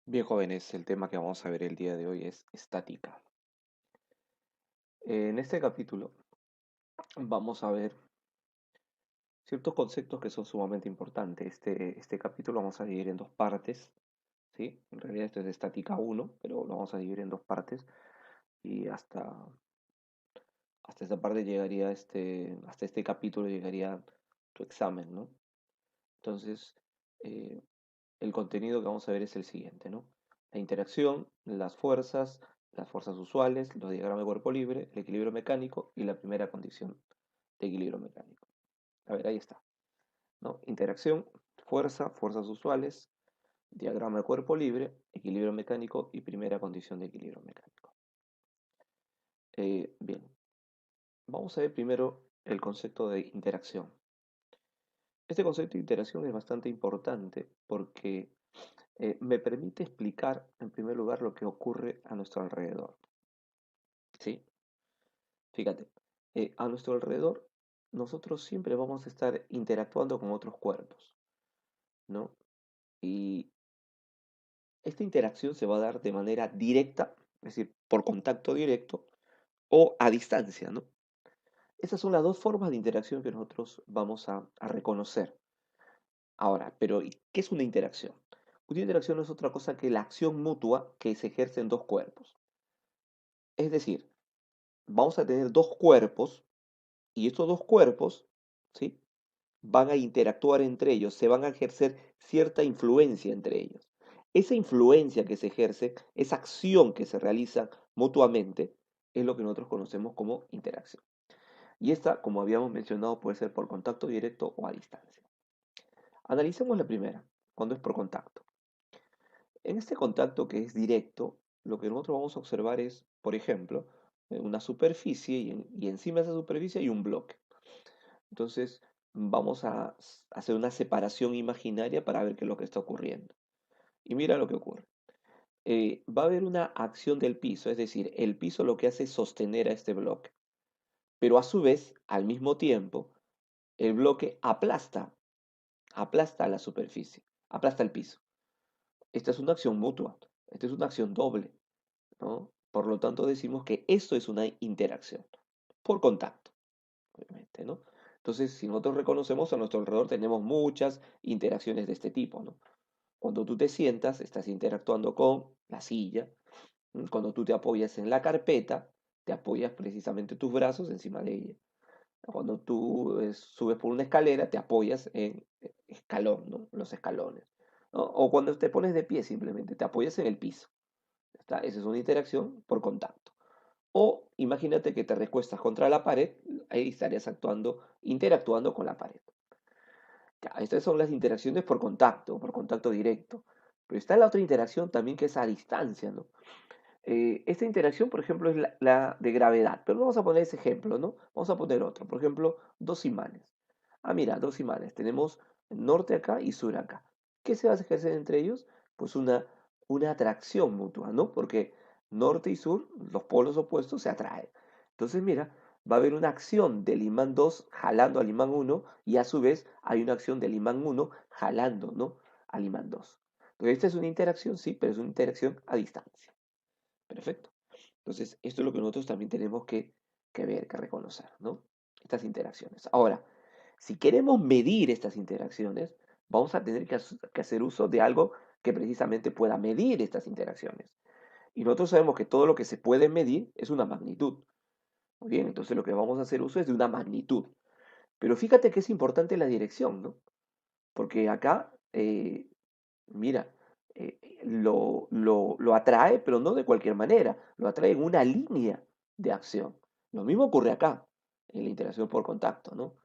Bien, jóvenes, el tema que vamos a ver el día de hoy es estática. En este capítulo vamos a ver ciertos conceptos que son sumamente importantes. Este capítulo vamos a dividir en dos partes, ¿sí? En realidad esto es de estática uno, pero lo vamos a dividir en dos partes y hasta esta parte llegaría hasta este capítulo llegaría tu examen, ¿no? Entonces, eh, el contenido que vamos a ver es el siguiente, ¿no? La interacción, las fuerzas usuales, los diagramas de cuerpo libre, el equilibrio mecánico y la primera condición de equilibrio mecánico. A ver, ahí está, ¿no? Interacción, fuerzas usuales, diagrama de cuerpo libre, equilibrio mecánico y primera condición de equilibrio mecánico. Bien, vamos a ver primero el concepto de interacción. Este concepto de interacción es bastante importante porque me permite explicar, en primer lugar, lo que ocurre a nuestro alrededor. ¿Sí? Fíjate, a nuestro alrededor nosotros siempre vamos a estar interactuando con otros cuerpos, ¿no? Y esta interacción se va a dar de manera directa, es decir, por contacto directo o a distancia, ¿no? Esas son las dos formas de interacción que nosotros vamos a reconocer. Ahora, pero ¿y qué es una interacción? Una interacción no es otra cosa que la acción mutua que se ejerce en dos cuerpos. Es decir, vamos a tener dos cuerpos y estos dos cuerpos, ¿sí? Van a interactuar entre ellos, se van a ejercer cierta influencia entre ellos. Esa influencia que se ejerce, esa acción que se realiza mutuamente, es lo que nosotros conocemos como interacción. Y esta, como habíamos mencionado, puede ser por contacto directo o a distancia. Analicemos la primera, cuando es por contacto. En este contacto que es directo, lo que nosotros vamos a observar es, por ejemplo, una superficie y encima de esa superficie hay un bloque. Entonces, vamos a hacer una separación imaginaria para ver qué es lo que está ocurriendo. Y mira lo que ocurre. Va a haber una acción del piso, es decir, el piso lo que hace es sostener a este bloque. Pero a su vez, al mismo tiempo, el bloque aplasta la superficie, aplasta el piso. Esta es una acción mutua, esta es una acción doble, ¿no? Por lo tanto, decimos que esto es una interacción por contacto, obviamente, ¿no? Entonces, si nosotros reconocemos a nuestro alrededor, tenemos muchas interacciones de este tipo, ¿no? Cuando tú te sientas, estás interactuando con la silla. Cuando tú te apoyas en la carpeta, te apoyas precisamente tus brazos encima de ella. Cuando tú subes por una escalera, te apoyas en escalón, ¿no? Los escalones, ¿no? O cuando te pones de pie, simplemente te apoyas en el piso. ¿Está? Esa es una interacción por contacto. O imagínate que te recuestas contra la pared, ahí estarías interactuando con la pared. Ya, estas son las interacciones por contacto directo. Pero está la otra interacción también que es a distancia, ¿no? Esta interacción, por ejemplo, es la de gravedad. Pero no vamos a poner ese ejemplo, ¿no? Vamos a poner otro. Por ejemplo, dos imanes. Ah, mira, dos imanes. Tenemos norte acá y sur acá. ¿Qué se va a ejercer entre ellos? Pues una atracción mutua, ¿no? Porque norte y sur, los polos opuestos, se atraen. Entonces, mira, va a haber una acción del imán 2 jalando al imán uno y a su vez hay una acción del imán uno jalando, ¿no? Al imán 2. Entonces, esta es una interacción, sí, pero es una interacción a distancia. Perfecto. Entonces, esto es lo que nosotros también tenemos que ver, que reconocer, ¿no? Estas interacciones. Ahora, si queremos medir estas interacciones, vamos a tener que hacer uso de algo que precisamente pueda medir estas interacciones. Y nosotros sabemos que todo lo que se puede medir es una magnitud. Muy bien, entonces lo que vamos a hacer uso es de una magnitud. Pero fíjate que es importante la dirección, ¿no? Porque acá, mira, lo atrae, pero no de cualquier manera, lo atrae en una línea de acción. Lo mismo ocurre acá, en la interacción por contacto, ¿no?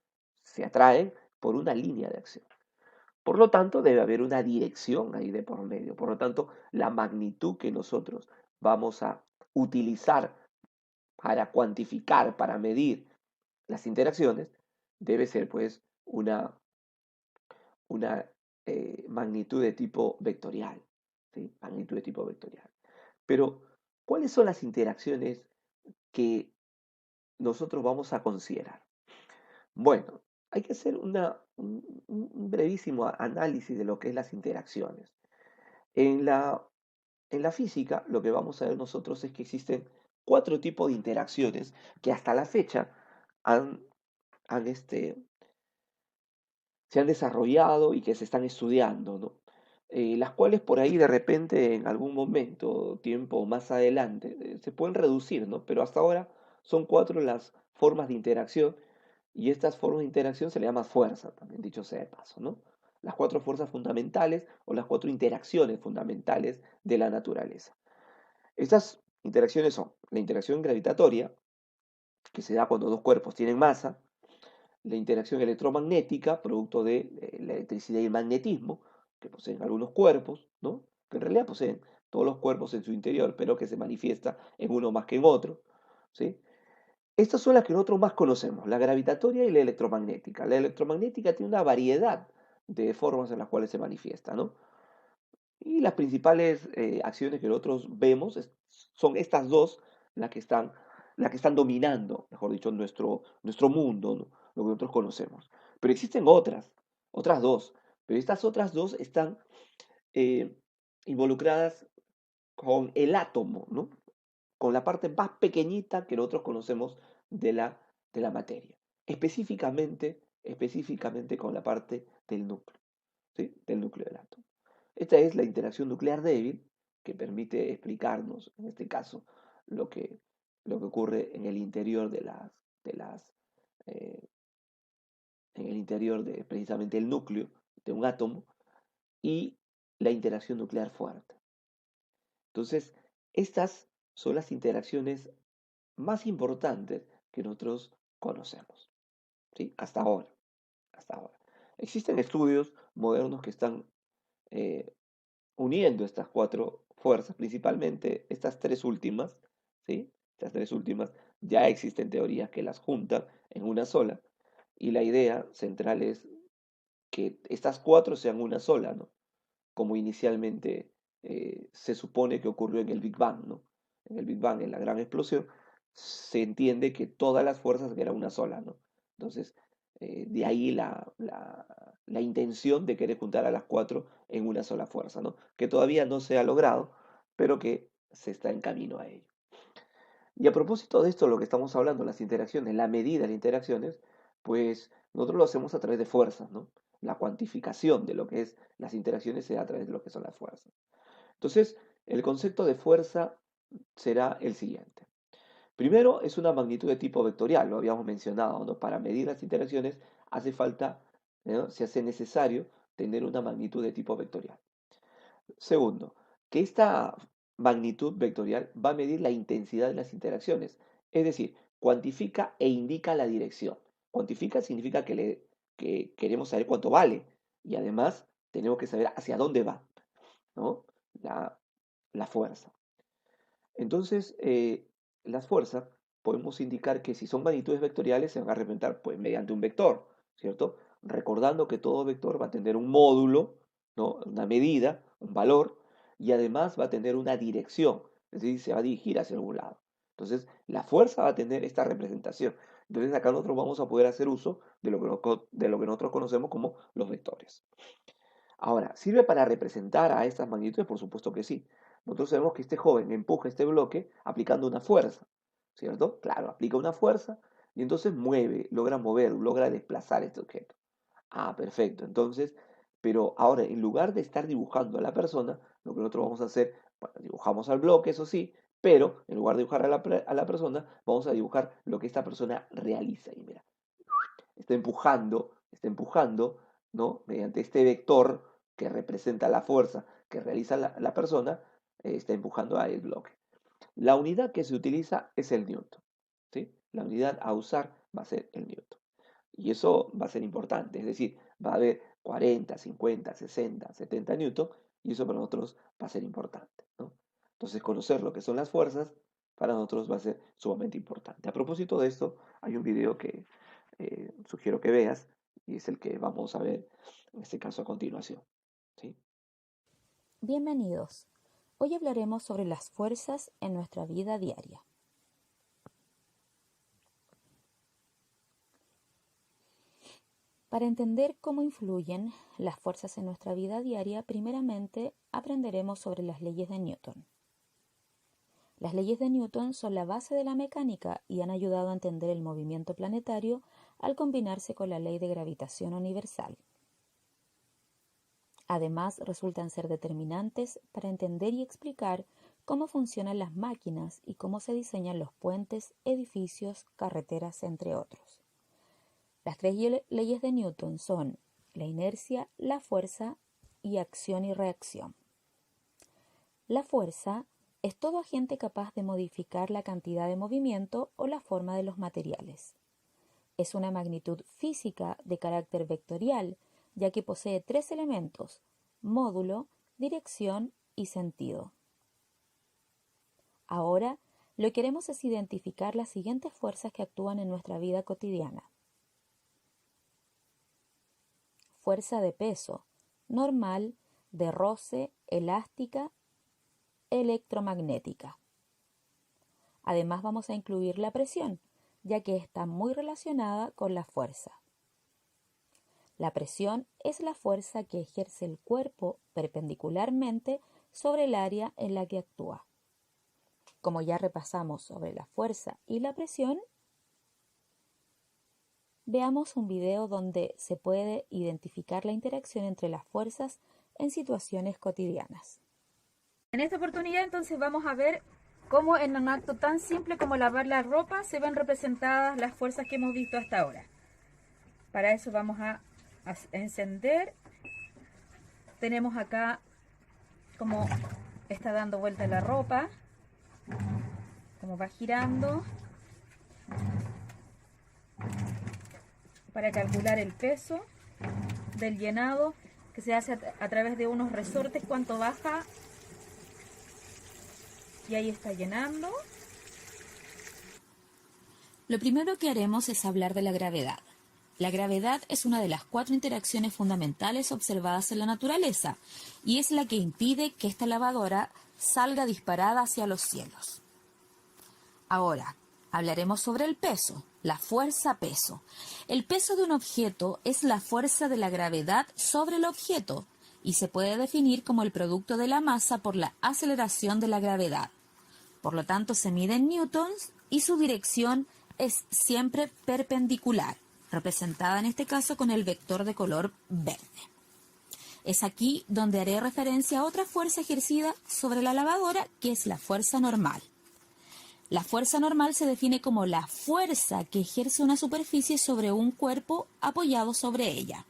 Se atraen por una línea de acción. Por lo tanto, debe haber una dirección ahí de por medio. Por lo tanto, la magnitud que nosotros vamos a utilizar para cuantificar, para medir las interacciones, debe ser pues una magnitud de tipo vectorial, ¿sí? Magnitud de tipo vectorial. Pero, ¿cuáles son las interacciones que nosotros vamos a considerar? Bueno, hay que hacer un brevísimo análisis de lo que es las interacciones. En la En la física, lo que vamos a ver nosotros es que existen cuatro tipos de interacciones que hasta la fecha han, han, se han desarrollado y que se están estudiando, ¿no? Las cuales por ahí de repente en algún momento, tiempo más adelante, se pueden reducir, ¿no? Pero hasta ahora son cuatro las formas de interacción y estas formas de interacción se le llama fuerza, también dicho sea de paso, ¿no? Las cuatro fuerzas fundamentales o las cuatro interacciones fundamentales de la naturaleza. Estas interacciones son la interacción gravitatoria, que se da cuando dos cuerpos tienen masa, la interacción electromagnética, producto de la electricidad y el magnetismo, que poseen algunos cuerpos, ¿no? Que en realidad poseen todos los cuerpos en su interior, pero que se manifiesta en uno más que en otro, ¿sí? Estas son las que nosotros más conocemos, la gravitatoria y la electromagnética. La electromagnética tiene una variedad de formas en las cuales se manifiesta, ¿no? Y las principales acciones que nosotros vemos son estas dos las que están, las que están dominando, mejor dicho, nuestro mundo, ¿no? Lo que nosotros conocemos. Pero existen otras dos. Pero estas otras dos están eh, involucradas con el átomo, ¿no? Con la parte más pequeñita que nosotros conocemos de la materia. Específicamente con la parte del núcleo, ¿sí? Del núcleo del átomo. Esta es la interacción nuclear débil que permite explicarnos, en este caso, lo que, lo que ocurre en el interior de las, eh, en el interior de precisamente el núcleo de un átomo y la interacción nuclear fuerte. Entonces, estas son las interacciones más importantes que nosotros conocemos, ¿sí? Hasta ahora. Existen estudios modernos que están eh, uniendo estas cuatro fuerzas, principalmente estas tres últimas, ¿sí? Estas tres últimas, ya existen teorías que las juntan en una sola, y la idea central es que estas cuatro sean una sola, ¿no? Como inicialmente se supone que ocurrió en el Big Bang, ¿no? En el Big Bang, en la gran explosión, se entiende que todas las fuerzas eran una sola, ¿no? Entonces, de ahí la intención de querer juntar a las cuatro en una sola fuerza, ¿no? Que todavía no se ha logrado, pero que se está en camino a ello. Y a propósito de esto, lo que estamos hablando, las interacciones, la medida de las interacciones, pues nosotros lo hacemos a través de fuerzas, ¿no? La cuantificación de lo que es las interacciones se da a través de lo que son las fuerzas. Entonces, el concepto de fuerza será el siguiente. Primero, es una magnitud de tipo vectorial, lo habíamos mencionado, ¿no? Para medir las interacciones hace falta, ¿no? Se hace necesario tener una magnitud de tipo vectorial. Segundo, que esta magnitud vectorial va a medir la intensidad de las interacciones, es decir, cuantifica e indica la dirección. Cuantifica significa que queremos saber cuánto vale y además tenemos que saber hacia dónde va, ¿no? La, la fuerza. Entonces, las fuerzas podemos indicar que si son magnitudes vectoriales se van a representar pues, mediante un vector, ¿cierto? Recordando que todo vector va a tener un módulo, ¿no? Una medida, un valor, y además va a tener una dirección, es decir, se va a dirigir hacia algún lado. Entonces, la fuerza va a tener esta representación. Entonces, acá nosotros vamos a poder hacer uso de lo que nosotros conocemos como los vectores. Ahora, ¿sirve para representar a estas magnitudes? Por supuesto que sí. Nosotros sabemos que este joven empuja este bloque aplicando una fuerza, ¿cierto? Claro, aplica una fuerza y entonces mueve, logra mover, logra desplazar este objeto. Ah, perfecto. Entonces, pero ahora, en lugar de estar dibujando a la persona, lo que nosotros vamos a hacer, bueno, dibujamos al bloque, eso sí, pero en lugar de dibujar a la persona, vamos a dibujar lo que esta persona realiza. Y mira, está empujando, ¿no? Mediante este vector que representa la fuerza que realiza la persona, está empujando a el bloque. La unidad que se utiliza es el newton, ¿sí? La unidad a usar va a ser el newton. Y eso va a ser importante, es decir, va a haber 40, 50, 60, 70 newton, y eso para nosotros va a ser importante, ¿no? Entonces, conocer lo que son las fuerzas para nosotros va a ser sumamente importante. A propósito de esto, hay un video que sugiero que veas y es el que vamos a ver en este caso a continuación, ¿sí? Bienvenidos. Hoy hablaremos sobre las fuerzas en nuestra vida diaria. Para entender cómo influyen las fuerzas en nuestra vida diaria, primeramente aprenderemos sobre las leyes de Newton. Las leyes de Newton son la base de la mecánica y han ayudado a entender el movimiento planetario al combinarse con la ley de gravitación universal. Además, resultan ser determinantes para entender y explicar cómo funcionan las máquinas y cómo se diseñan los puentes, edificios, carreteras, entre otros. Las tres leyes de Newton son la inercia, la fuerza y acción y reacción. La fuerza es todo agente capaz de modificar la cantidad de movimiento o la forma de los materiales. Es una magnitud física de carácter vectorial, ya que posee tres elementos: módulo, dirección y sentido. Ahora, lo que queremos es identificar las siguientes fuerzas que actúan en nuestra vida cotidiana. Fuerza de peso, normal, de roce, elástica, electromagnética. Además vamos a incluir la presión, ya que está muy relacionada con la fuerza. La presión es la fuerza que ejerce el cuerpo perpendicularmente sobre el área en la que actúa. Como ya repasamos sobre la fuerza y la presión, veamos un video donde se puede identificar la interacción entre las fuerzas en situaciones cotidianas. En esta oportunidad entonces vamos a ver cómo en un acto tan simple como lavar la ropa se ven representadas las fuerzas que hemos visto hasta ahora. Para eso vamos a encender. Tenemos acá cómo está dando vuelta la ropa, cómo va girando, para calcular el peso del llenado que se hace a través de unos resortes, cuánto baja. Y ahí está llenando. Lo primero que haremos es hablar de la gravedad. La gravedad es una de las 4 interacciones fundamentales observadas en la naturaleza y es la que impide que esta lavadora salga disparada hacia los cielos. Ahora, hablaremos sobre el peso, la fuerza-peso. El peso de un objeto es la fuerza de la gravedad sobre el objeto y se puede definir como el producto de la masa por la aceleración de la gravedad. Por lo tanto, se mide en newtons y su dirección es siempre perpendicular, representada en este caso con el vector de color verde. Es aquí donde haré referencia a otra fuerza ejercida sobre la lavadora, que es la fuerza normal. La fuerza normal se define como la fuerza que ejerce una superficie sobre un cuerpo apoyado sobre ella.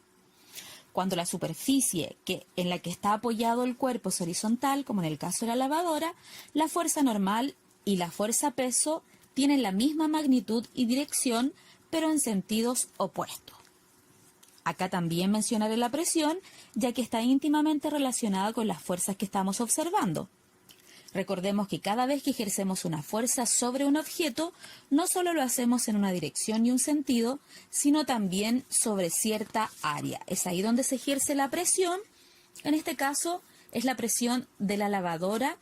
Cuando la superficie en la que está apoyado el cuerpo es horizontal, como en el caso de la lavadora, la fuerza normal y la fuerza peso tienen la misma magnitud y dirección, pero en sentidos opuestos. Acá también mencionaré la presión, ya que está íntimamente relacionada con las fuerzas que estamos observando. Recordemos que cada vez que ejercemos una fuerza sobre un objeto, no solo lo hacemos en una dirección y un sentido, sino también sobre cierta área. Es ahí donde se ejerce la presión. En este caso, es la presión de la lavadora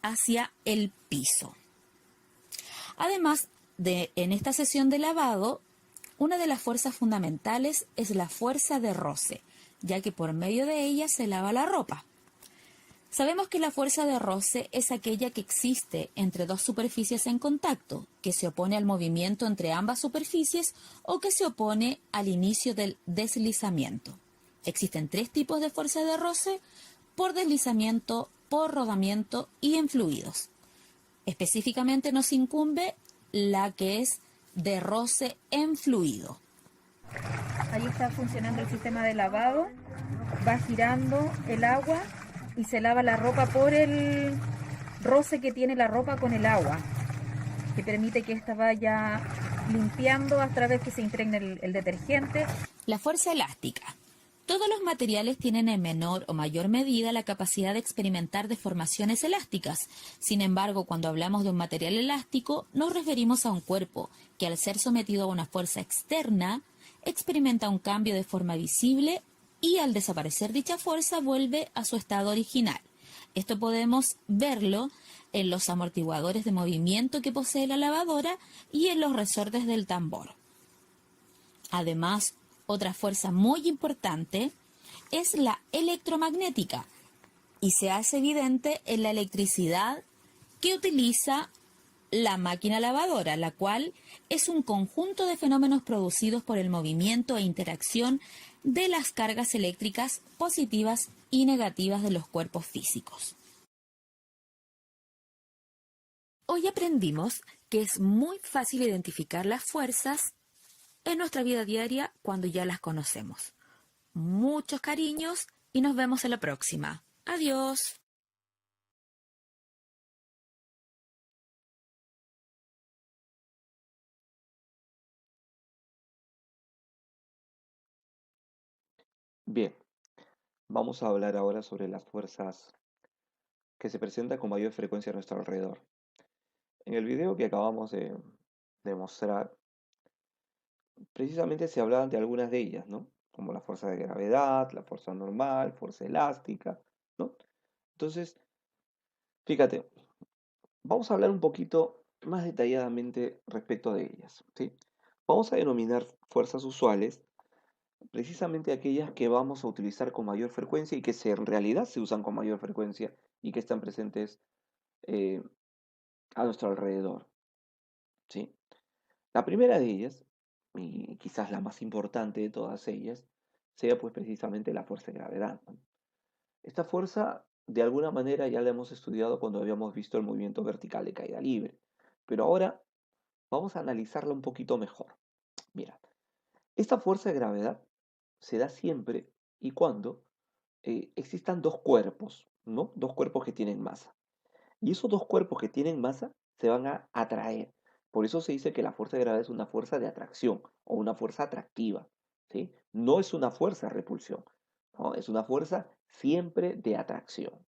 hacia el piso. Además, en esta sesión de lavado, una de las fuerzas fundamentales es la fuerza de roce, ya que por medio de ella se lava la ropa. Sabemos que la fuerza de roce es aquella que existe entre dos superficies en contacto, que se opone al movimiento entre ambas superficies o que se opone al inicio del deslizamiento. Existen 3 tipos de fuerza de roce: por deslizamiento, por rodamiento y en fluidos. Específicamente nos incumbe la que es de roce en fluido. Ahí está funcionando el sistema de lavado, va girando el agua y se lava la ropa por el roce que tiene la ropa con el agua, que permite que ésta vaya limpiando a través que se impregne el detergente. La fuerza elástica. Todos los materiales tienen en menor o mayor medida la capacidad de experimentar deformaciones elásticas. Sin embargo, cuando hablamos de un material elástico, nos referimos a un cuerpo que, al ser sometido a una fuerza externa, experimenta un cambio de forma visible y al desaparecer dicha fuerza vuelve a su estado original. Esto podemos verlo en los amortiguadores de movimiento que posee la lavadora y en los resortes del tambor. Además, Otra fuerza muy importante es la electromagnética y se hace evidente en la electricidad que utiliza la máquina lavadora, la cual es un conjunto de fenómenos producidos por el movimiento e interacción de las cargas eléctricas positivas y negativas de los cuerpos físicos. Hoy aprendimos que es muy fácil identificar las fuerzas en nuestra vida diaria cuando ya las conocemos. Muchos cariños y nos vemos en la próxima. Adiós. Bien, vamos a hablar ahora sobre las fuerzas que se presentan con mayor frecuencia a nuestro alrededor. En el video que acabamos de mostrar, precisamente se hablaban de algunas de ellas, ¿no? Como la fuerza de gravedad, la fuerza normal, fuerza elástica, ¿no? Entonces, fíjate, vamos a hablar un poquito más detalladamente respecto de ellas, ¿sí? Vamos a denominar fuerzas usuales precisamente aquellas que vamos a utilizar con mayor frecuencia y que en realidad se usan con mayor frecuencia y que están presentes eh, a nuestro alrededor, ¿sí? La primera de ellas, y quizás la más importante de todas ellas, sea pues precisamente la fuerza de gravedad, ¿no? Esta fuerza, de alguna manera, ya la hemos estudiado cuando habíamos visto el movimiento vertical de caída libre, pero ahora vamos a analizarla un poquito mejor. Mira, esta fuerza de gravedad se da siempre y cuando existan dos cuerpos, ¿no? Dos cuerpos que tienen masa. Y esos dos cuerpos que tienen masa se van a atraer. Por eso se dice que la fuerza de gravedad es una fuerza de atracción o una fuerza atractiva, ¿sí? No es una fuerza de repulsión, ¿no? Es una fuerza siempre de atracción.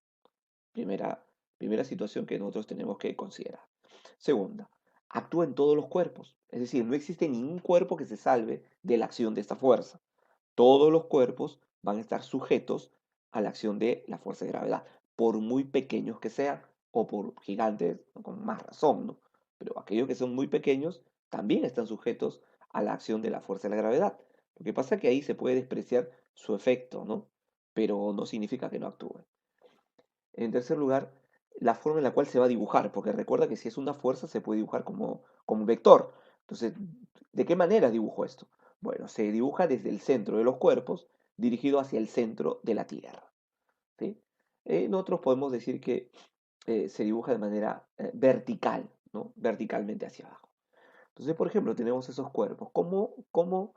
Primera, primera situación que nosotros tenemos que considerar. Segunda, actúa en todos los cuerpos. Es decir, no existe ningún cuerpo que se salve de la acción de esta fuerza. Todos los cuerpos van a estar sujetos a la acción de la fuerza de gravedad, por muy pequeños que sean, o por gigantes, con más razón, ¿no? Pero aquellos que son muy pequeños también están sujetos a la acción de la fuerza de la gravedad. Lo que pasa es que ahí se puede despreciar su efecto, ¿no? Pero no significa que no actúe. En tercer lugar, la forma en la cual se va a dibujar, porque recuerda que si es una fuerza se puede dibujar como un vector. Entonces, ¿de qué manera dibujo esto? Bueno, se dibuja desde el centro de los cuerpos, dirigido hacia el centro de la Tierra, ¿sí? Nosotros podemos decir que se dibuja de manera vertical, ¿no? Verticalmente hacia abajo. Entonces, por ejemplo, tenemos esos cuerpos. ¿Cómo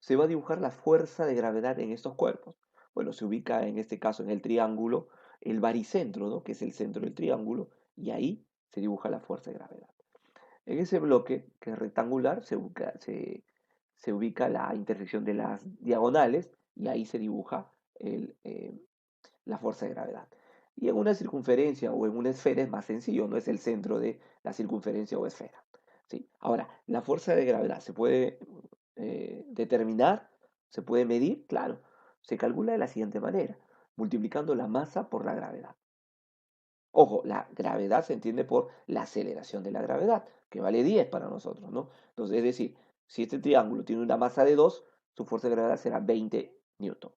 se va a dibujar la fuerza de gravedad en estos cuerpos? Bueno, se ubica en este caso en el triángulo el baricentro, ¿no? Que es el centro del triángulo, y ahí se dibuja la fuerza de gravedad. En ese bloque, que es rectangular, se ubica la intersección de las diagonales y ahí se dibuja la fuerza de gravedad. Y en una circunferencia o en una esfera es más sencillo, no es el centro de la circunferencia o esfera, ¿sí? Ahora, la fuerza de gravedad se puede determinar, se puede medir, claro, se calcula de la siguiente manera, multiplicando la masa por la gravedad. Ojo, la gravedad se entiende por la aceleración de la gravedad, que vale 10 para nosotros, ¿no? Entonces, es decir, si este triángulo tiene una masa de 2, su fuerza de gravedad será 20 newton.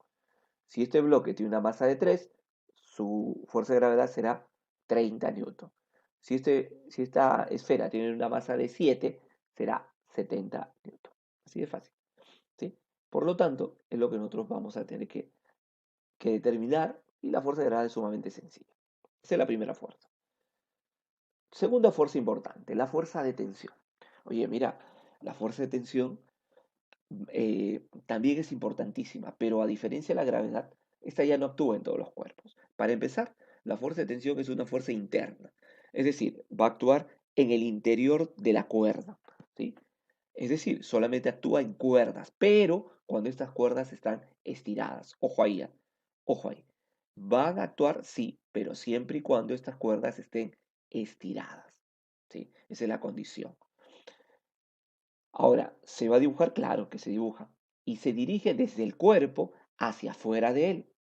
Si este bloque tiene una masa de 3, su fuerza de gravedad será 30 newton. Si esta esfera tiene una masa de 7, será 70 newton. Así de fácil, ¿sí? Por lo tanto, es lo que nosotros vamos a tener que determinar y la fuerza de gravedad es sumamente sencilla. Esa es la primera fuerza. Segunda fuerza importante, la fuerza de tensión. Oye, mira, la fuerza de tensión también es importantísima, pero a diferencia de la gravedad, esta ya no actúa en todos los cuerpos. Para empezar, la fuerza de tensión es una fuerza interna, es decir, va a actuar en el interior de la cuerda, ¿sí? Es decir, solamente actúa en cuerdas, pero cuando estas cuerdas están estiradas. Ojo ahí, ojo ahí. Van a actuar, sí, pero siempre y cuando estas cuerdas estén estiradas, ¿sí? Esa es la condición. Ahora, ¿se va a dibujar? Claro que se dibuja. Y se dirige desde el cuerpo hacia afuera de él,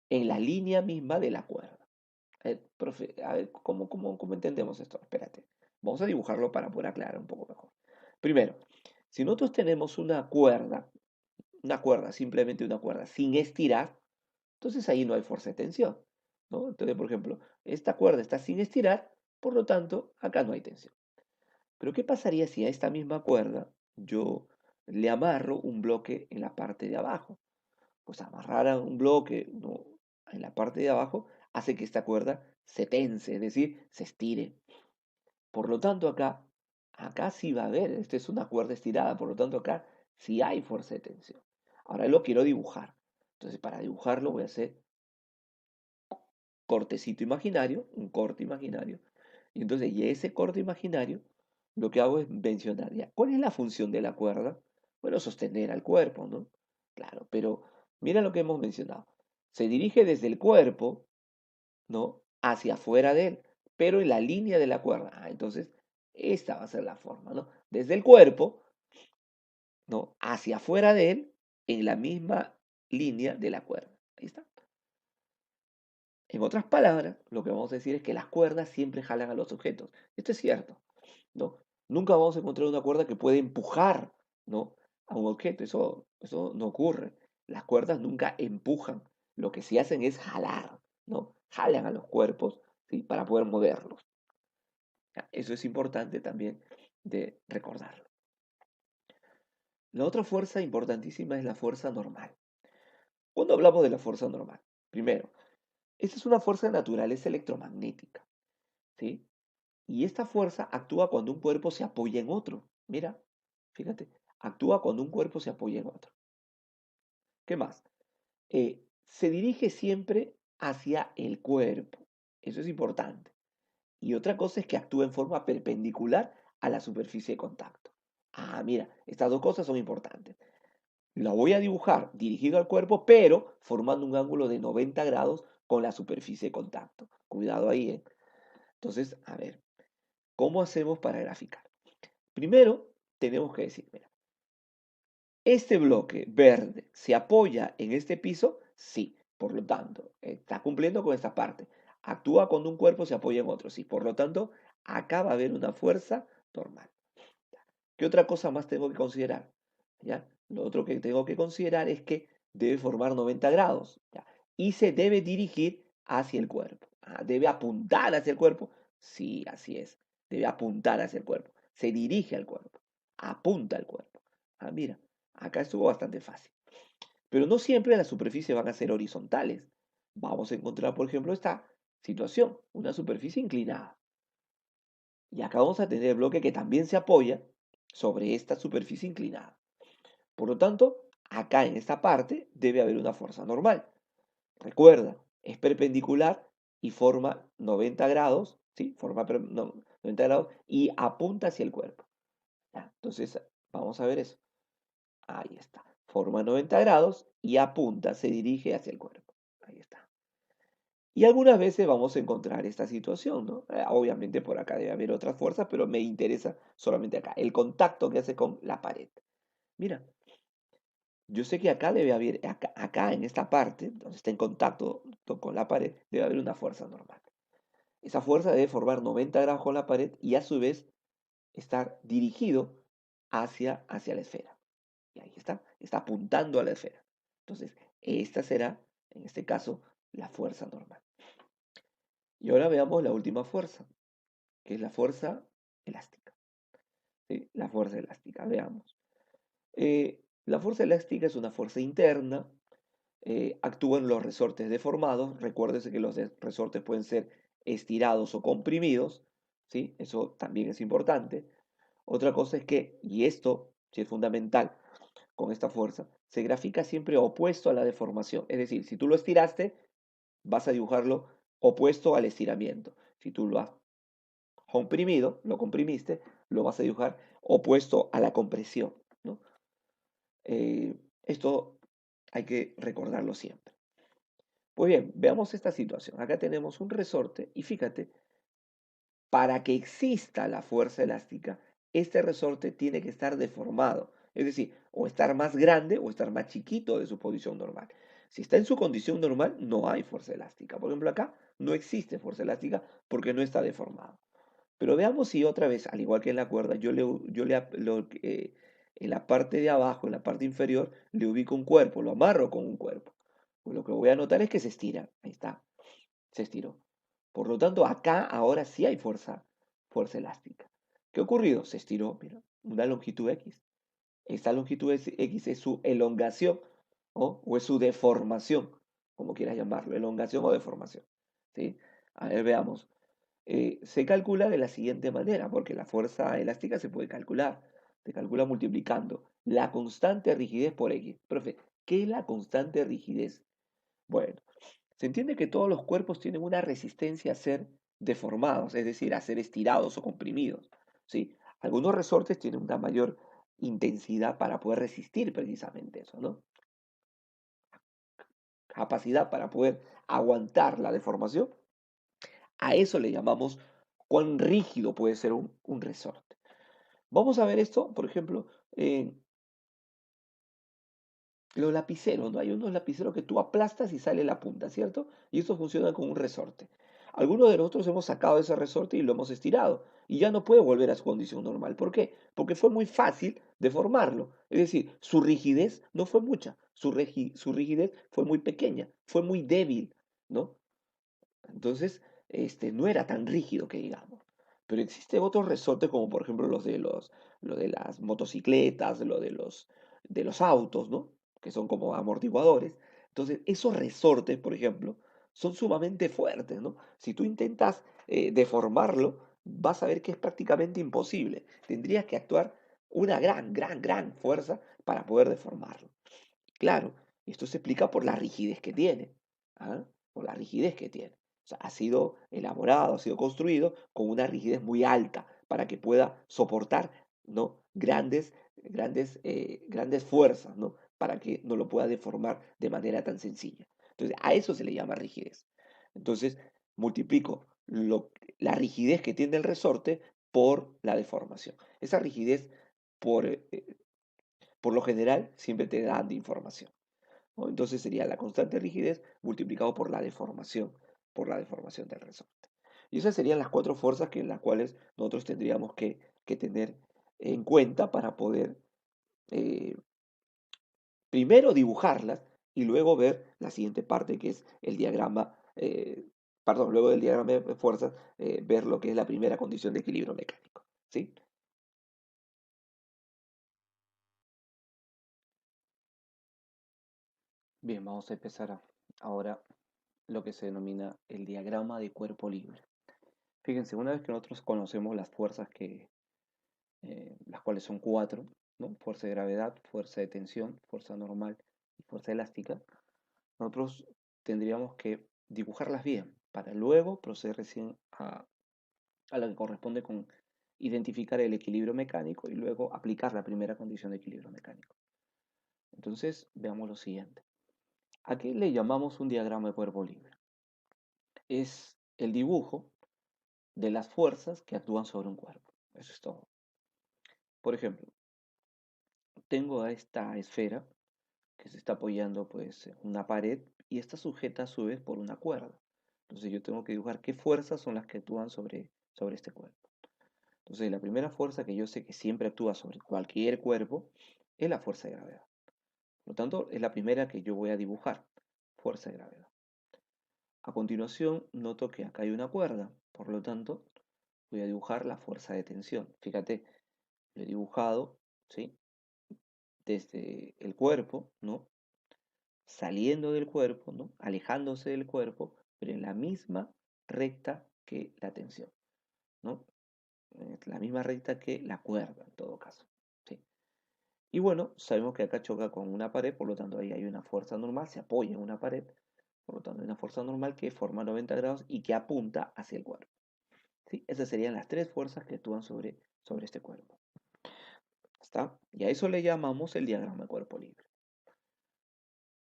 en la línea misma de la cuerda. Profe, a ver, ¿cómo entendemos esto? Espérate. Vamos a dibujarlo para poder aclarar un poco mejor. Primero, si nosotros tenemos una cuerda, una cuerda, simplemente una cuerda, sin estirar, entonces ahí no hay fuerza de tensión, ¿no? Entonces, por ejemplo, esta cuerda está sin estirar, por lo tanto, acá no hay tensión. Pero ¿qué pasaría si a esta misma cuerda yo le amarro un bloque en la parte de abajo? Pues amarrar a un bloque, ¿no?, en la parte de abajo hace que esta cuerda se tense, es decir, se estire. Por lo tanto, acá sí va a haber, esta es una cuerda estirada, por lo tanto acá sí hay fuerza de tensión. Ahora lo quiero dibujar. Entonces, para dibujarlo voy a hacer cortecito imaginario, un corte imaginario. Y entonces, y ese corte imaginario, lo que hago es mencionar ya, ¿cuál es la función de la cuerda? Bueno, sostener al cuerpo, ¿no? Claro, pero mira lo que hemos mencionado. Se dirige desde el cuerpo, ¿no?, hacia afuera de él, pero en la línea de la cuerda. Entonces, esta va a ser la forma, ¿no? Desde el cuerpo, ¿no?, hacia afuera de él, en la misma línea de la cuerda. Ahí está. En otras palabras, lo que vamos a decir es que las cuerdas siempre jalan a los objetos. Esto es cierto, ¿no? Nunca vamos a encontrar una cuerda que puede empujar, ¿no?, a un objeto. Eso no ocurre. Las cuerdas nunca empujan. Lo que sí hacen es jalar, ¿no? Jalan a los cuerpos, ¿sí?, para poder moverlos. Eso es importante también de recordarlo. La otra fuerza importantísima es la fuerza normal. Cuando hablamos de la fuerza normal, primero, esta es una fuerza de naturaleza electromagnética, ¿sí? Y esta fuerza actúa cuando un cuerpo se apoya en otro. Mira, fíjate, actúa cuando un cuerpo se apoya en otro. ¿Qué más? Se dirige siempre hacia el cuerpo. Eso es importante. Y otra cosa es que actúa en forma perpendicular a la superficie de contacto. Mira, estas dos cosas son importantes. La voy a dibujar dirigido al cuerpo, pero formando un ángulo de 90 grados con la superficie de contacto. Cuidado ahí, ¿eh? Entonces, a ver, ¿cómo hacemos para graficar? Primero, tenemos que decir, mira, ¿este bloque verde se apoya en este piso? Sí, por lo tanto, está cumpliendo con esta parte. Actúa cuando un cuerpo se apoya en otro, sí. Por lo tanto, acá va a haber una fuerza normal. ¿Qué otra cosa más tengo que considerar? ¿Ya? Lo otro que tengo que considerar es que debe formar 90 grados, ¿ya?, y se debe dirigir hacia el cuerpo. ¿Debe apuntar hacia el cuerpo? Sí, así es. Debe apuntar hacia el cuerpo. Se dirige al cuerpo. Apunta al cuerpo. Mira, acá estuvo bastante fácil. Pero no siempre las superficies van a ser horizontales. Vamos a encontrar, por ejemplo, esta situación, una superficie inclinada. Y acá vamos a tener el bloque que también se apoya sobre esta superficie inclinada. Por lo tanto, acá en esta parte debe haber una fuerza normal. Recuerda, es perpendicular y forma 90 grados, ¿sí? Forma 90 grados y apunta hacia el cuerpo. Entonces, vamos a ver eso. Ahí está. Forma 90 grados y apunta, se dirige hacia el cuerpo. Ahí está. Y algunas veces vamos a encontrar esta situación, ¿no? Obviamente por acá debe haber otras fuerzas, pero me interesa solamente acá, el contacto que hace con la pared. Mira, yo sé que acá debe haber, acá en esta parte, donde está en contacto con la pared, debe haber una fuerza normal. Esa fuerza debe formar 90 grados con la pared y a su vez estar dirigido hacia la esfera. Y ahí está apuntando a la esfera. Entonces, esta será, en este caso, la fuerza normal. Y ahora veamos la última fuerza, que es la fuerza elástica. ¿Sí? La fuerza elástica, veamos. La fuerza elástica es una fuerza interna, actúa en los resortes deformados. Recuérdese que los resortes pueden ser estirados o comprimidos, ¿sí? Eso también es importante. Otra cosa es que, y esto sí es fundamental con esta fuerza, se grafica siempre opuesto a la deformación. Es decir, si tú lo estiraste, vas a dibujarlo opuesto al estiramiento. Si tú lo has comprimido, lo comprimiste, lo vas a dibujar opuesto a la compresión, ¿no? Esto hay que recordarlo siempre. Pues bien, veamos esta situación. Acá tenemos un resorte y fíjate, para que exista la fuerza elástica, este resorte tiene que estar deformado. Es decir, o estar más grande o estar más chiquito de su posición normal. Si está en su condición normal, no hay fuerza elástica. Por ejemplo, acá no existe fuerza elástica porque no está deformado. Pero veamos si otra vez, al igual que en la cuerda, yo le En la parte de abajo, en la parte inferior, le ubico un cuerpo, lo amarro con un cuerpo. Pues lo que voy a notar es que se estira. Ahí está, se estiró. Por lo tanto, acá ahora sí hay fuerza elástica. ¿Qué ha ocurrido? Se estiró, mira, una longitud X. Esta longitud X es su elongación, ¿no? O es su deformación, como quieras llamarlo, elongación o deformación. ¿Sí? A ver, veamos. Se calcula de la siguiente manera, porque la fuerza elástica se puede calcular. Se calcula multiplicando la constante rigidez por X. Profe, ¿qué es la constante rigidez? Bueno, se entiende que todos los cuerpos tienen una resistencia a ser deformados, es decir, a ser estirados o comprimidos. ¿Sí? Algunos resortes tienen una mayor intensidad para poder resistir precisamente eso, ¿no? Capacidad para poder aguantar la deformación. A eso le llamamos cuán rígido puede ser un resorte. Vamos a ver esto, por ejemplo, en los lapiceros, ¿no? Hay unos lapiceros que tú aplastas y sale la punta, ¿cierto? Y esto funciona como un resorte. Algunos de nosotros hemos sacado ese resorte y lo hemos estirado y ya no puede volver a su condición normal. ¿Por qué? Porque fue muy fácil deformarlo. Es decir, su rigidez no fue mucha, su rigidez fue muy pequeña, fue muy débil, ¿no? Entonces, no era tan rígido que digamos. Pero existen otros resortes, como por ejemplo lo de las motocicletas, de los autos, ¿no? Que son como amortiguadores. Entonces, esos resortes, por ejemplo, son sumamente fuertes, ¿no? Si tú intentas deformarlo, vas a ver que es prácticamente imposible. Tendrías que actuar una gran fuerza para poder deformarlo. Claro, esto se explica por la rigidez que tiene, ¿ah? Por la rigidez que tiene. O sea, ha sido elaborado, ha sido construido con una rigidez muy alta para que pueda soportar, ¿no? Grandes fuerzas, ¿no? Para que no lo pueda deformar de manera tan sencilla. Entonces, a eso se le llama rigidez. Entonces, multiplico la rigidez que tiene el resorte por la deformación. Esa rigidez, por, eh, por lo general, siempre te da de información, ¿no? Entonces sería la constante rigidez multiplicado por la deformación del resorte. Y esas serían las cuatro fuerzas que en las cuales nosotros tendríamos que tener en cuenta para poder eh, primero dibujarlas y luego ver la siguiente parte que es el diagrama, perdón, luego del diagrama de fuerzas, ver lo que es la primera condición de equilibrio mecánico. ¿Sí? Bien, vamos a empezar ahora lo que se denomina el diagrama de cuerpo libre. Fíjense, una vez que nosotros conocemos las fuerzas las cuales son cuatro, ¿no? Fuerza de gravedad, fuerza de tensión, fuerza normal y fuerza elástica, nosotros tendríamos que dibujarlas bien para luego proceder recién a lo que corresponde con identificar el equilibrio mecánico y luego aplicar la primera condición de equilibrio mecánico. Entonces, veamos lo siguiente. ¿A qué le llamamos un diagrama de cuerpo libre? Es el dibujo de las fuerzas que actúan sobre un cuerpo. Eso es todo. Por ejemplo, tengo a esta esfera que se está apoyando pues en una pared y está sujeta a su vez por una cuerda. Entonces yo tengo que dibujar qué fuerzas son las que actúan sobre este cuerpo. Entonces la primera fuerza que yo sé que siempre actúa sobre cualquier cuerpo es la fuerza de gravedad. Por lo tanto, es la primera que yo voy a dibujar, fuerza de gravedad. A continuación, noto que acá hay una cuerda, por lo tanto, voy a dibujar la fuerza de tensión. Fíjate, lo he dibujado, ¿sí? Desde el cuerpo, ¿no? Saliendo del cuerpo, ¿no? Alejándose del cuerpo, pero en la misma recta que la tensión, ¿no? La misma recta que la cuerda, en todo caso, ¿sí? Y bueno, sabemos que acá choca con una pared, por lo tanto ahí hay una fuerza normal, se apoya en una pared, por lo tanto hay una fuerza normal que forma 90 grados y que apunta hacia el cuerpo, ¿sí? Esas serían las tres fuerzas que actúan sobre este cuerpo. ¿Está? Y a eso le llamamos el diagrama de cuerpo libre.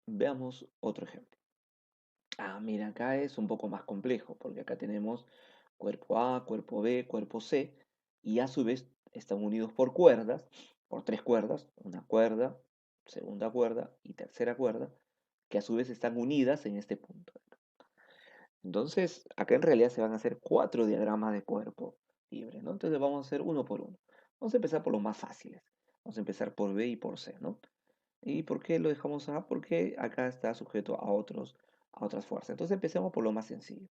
Veamos otro ejemplo. Ah, mira, acá es un poco más complejo, porque acá tenemos cuerpo A, cuerpo B, cuerpo C, y a su vez están unidos por cuerdas, por tres cuerdas, una cuerda, segunda cuerda y tercera cuerda, que a su vez están unidas en este punto. Entonces, acá en realidad se van a hacer cuatro diagramas de cuerpo libre, ¿no? Entonces vamos a hacer uno por uno. Vamos a empezar por los más fáciles. Vamos a empezar por B y por C, ¿no? ¿Y por qué lo dejamos A? Porque acá está sujeto a otras fuerzas. Entonces empecemos por lo más sencillo.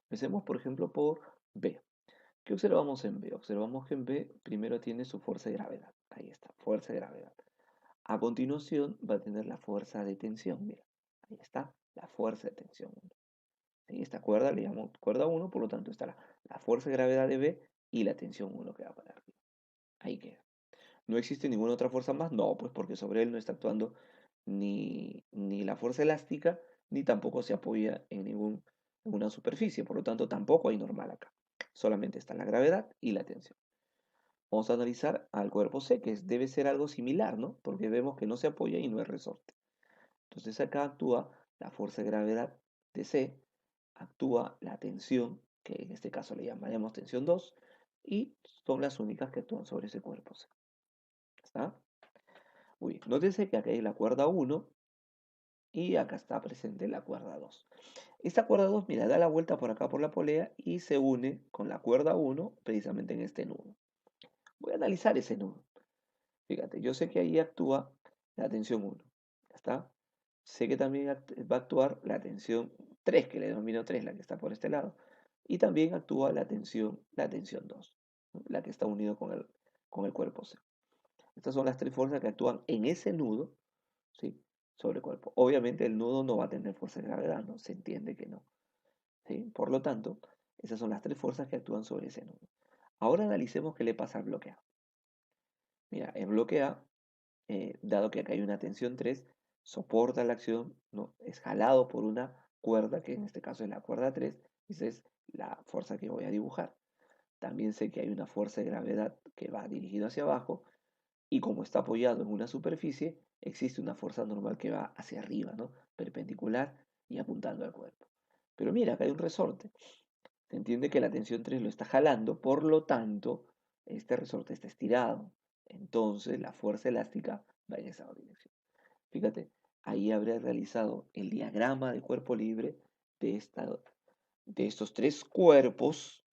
Empecemos, por ejemplo, por B. ¿Qué observamos en B? Observamos que en B primero tiene su fuerza de gravedad. Ahí está, fuerza de gravedad. A continuación va a tener la fuerza de tensión. Mira, ahí está, la fuerza de tensión. ¿Sí? Esta cuerda le llamamos cuerda 1, por lo tanto está la fuerza de gravedad de B y la tensión 1 que va para arriba. Ahí queda. ¿No existe ninguna otra fuerza más? No, pues porque sobre él no está actuando ni la fuerza elástica, ni tampoco se apoya en ninguna superficie. Por lo tanto, tampoco hay normal acá. Solamente está la gravedad y la tensión. Vamos a analizar al cuerpo C, que debe ser algo similar, ¿no? Porque vemos que no se apoya y no es resorte. Entonces acá actúa la fuerza de gravedad de C, actúa la tensión, que en este caso le llamaremos tensión 2, y son las únicas que actúan sobre ese cuerpo C. ¿Está? Muy bien. Nótese que acá hay la cuerda 1 y acá está presente la cuerda 2. Esta cuerda 2, mira, da la vuelta por acá por la polea y se une con la cuerda 1 precisamente en este nudo. Voy a analizar ese nudo. Fíjate, yo sé que ahí actúa la tensión 1. ¿Ya está? Sé que también va a actuar la tensión 3, que le denomino 3, la que está por este lado. Y también actúa la tensión 2, ¿no? La que está unido con el cuerpo C. Estas son las tres fuerzas que actúan en ese nudo, ¿sí? Sobre el cuerpo. Obviamente el nudo no va a tener fuerza de gravedad, ¿no? Se entiende que no. ¿Sí? Por lo tanto, esas son las tres fuerzas que actúan sobre ese nudo. Ahora analicemos qué le pasa al bloque A. Mira, el bloque A, dado que acá hay una tensión 3, soporta la acción, ¿no? Es jalado por una cuerda, que en este caso es la cuerda 3, esa es la fuerza que voy a dibujar. También sé que hay una fuerza de gravedad que va dirigida hacia abajo, y como está apoyado en una superficie, existe una fuerza normal que va hacia arriba, ¿no? Perpendicular y apuntando al cuerpo. Pero mira, acá hay un resorte. Se entiende que la tensión 3 lo está jalando, por lo tanto, este resorte está estirado. Entonces, la fuerza elástica va en esa dirección. Fíjate, ahí habría realizado el diagrama de cuerpo libre de, de estos tres cuerpos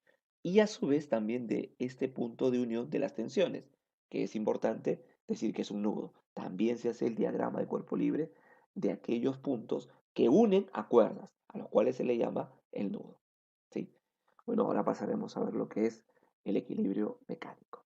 y a su vez también de este punto de unión de las tensiones, que es importante decir que es un nudo. También se hace el diagrama de cuerpo libre de aquellos puntos que unen a cuerdas, a los cuales se le llama el nudo. ¿Sí? Bueno, ahora pasaremos a ver lo que es el equilibrio mecánico.